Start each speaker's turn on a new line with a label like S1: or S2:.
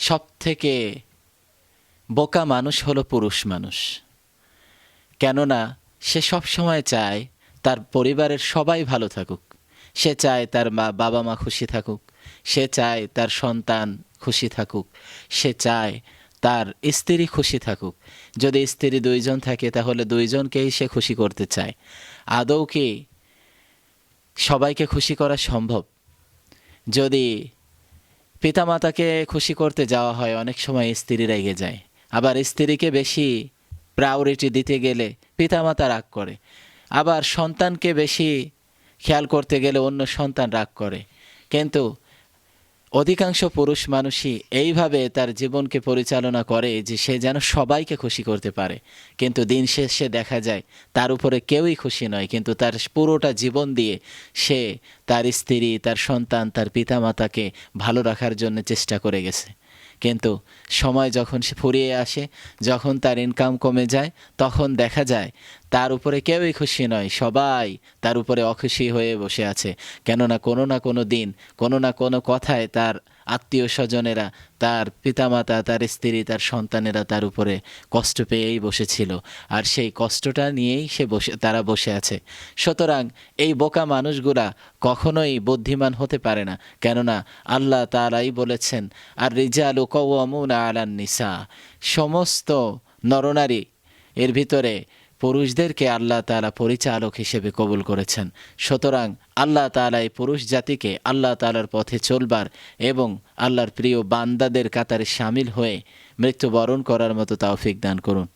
S1: সবথেকে বোকা মানুষ হলো পুরুষ মানুষ। কেননা সে সব সময় চায় তার পরিবারের সবাই ভালো থাকুক। সে চায় তার বাবা মা খুশি থাকুক, সে চায় তার সন্তান খুশি থাকুক, সে চায় তার স্ত্রী খুশি থাকুক। যদি স্ত্রী দুইজন থাকে তাহলে দুইজনকেই সে খুশি করতে চায়। আদৌ কি সবাইকে খুশি করা সম্ভব? যদি পিতামাতাকে খুশি করতে যাওয়া হয়, অনেক সময় স্ত্রী রেগে যায়। আবার স্ত্রীকে বেশি প্রায়োরিটি দিতে গেলে পিতামাতা রাগ করে। আবার সন্তানকে বেশি খেয়াল করতে গেলে অন্য সন্তান রাগ করে। কিন্তু অধিকাংশ পুরুষ মানুষই এইভাবে তার জীবনকে পরিচালনা করে যে সে যেন সবাইকে খুশি করতে পারে। কিন্তু দিন শেষে দেখা যায় তার উপরে কেউই খুশি নয়, কিন্তু তার পুরোটা জীবন দিয়ে সে তার স্ত্রী, তার সন্তান, তার পিতামাতাকে ভালো রাখার জন্য চেষ্টা করে গেছে। কিন্তু সময় যখন সে ফুরিয়ে আসে, যখন তার ইনকাম কমে যায়, তখন দেখা যায় তার উপরে কেউই খুশি নয়, সবাই তার উপরে অখুশি হয়ে বসে আছে। কেননা কোনো না কোনো দিন, কোনো না কোনো কথায় তার আত্মীয় স্বজনেরা, তার পিতামাতা, তার স্ত্রী, তার সন্তানেরা তার উপরে কষ্ট পেয়েই বসেছিল। আর সেই কষ্টটা নিয়েই তারা বসে আছে। সুতরাং এই বোকা মানুষগুলা কখনোই বুদ্ধিমান হতে পারে না। কেননা আল্লাহ তাআলাই বলেছেন, আর রিজালু কাওয়ামুনা আলান নিসা, সমস্ত নরনারী এর ভিতরে পুরুষদেরকে আল্লাহ তাআলা পরিচালক হিসেবে কবুল করেছেন। সুতরাং আল্লাহ তাআলা এই পুরুষ জাতিকে আল্লাহ তাআলার পথে চলবার এবং আল্লাহর প্রিয় বান্দাদের কাতারে শামিল হয়ে মৃত্যুবরণ করার মতো তৌফিক দান করুন।